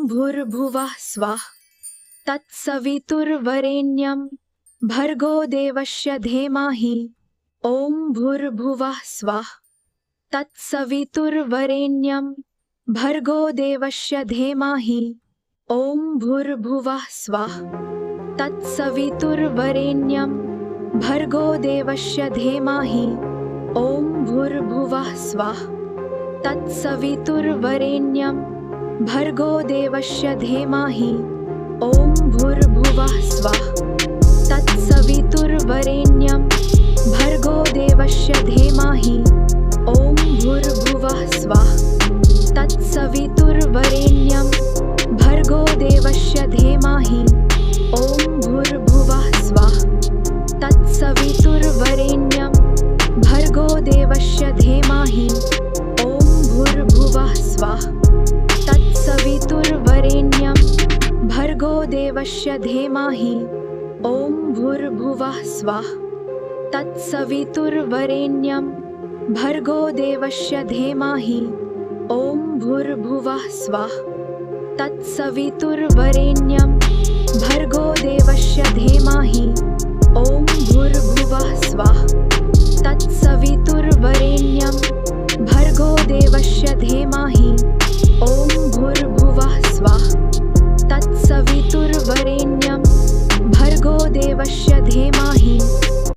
भूर्भुवः स्वः तत्सवितुर्वरेण्यं भर्गो देवस्य धीमहि ॐ भूर्भुवः स्वः तत्सवितुर्वरेण्यं भर्गो देवस्य धीमहि ॐ भूर्भुवः स्वः तत्सवितुर्वरेण्यं भर्गो देवस्य धीमहि ॐ भूर्भुवः स्वः तत्सवितुर्वरेण्यं भर्गो देवस्य धीमहि ॐ भूर्भुवः स्वः तत्सवितुर्वरेण्यं भर्गो देवस्य धीमहि ॐ भूर्भुवः स्वः तत्सवितुर्वरेण्यं भर्गो देवस्य धीमहि ॐ भूर्भुवः स्वः तत्सवितुर्वरेण्यं भर्गो देवस्य धीमहि ॐ भूर्भुवः स्वः तत्सवितुर्वरेण्यं भर्गो देवस्य धीमहि ॐ भूर्भुवः स्वः तत्सवितुर्वरेण्यं भर्गो देवस्य धीमहि ॐ भूर्भुवः स्वः तत्सवितुर्वरेण्यं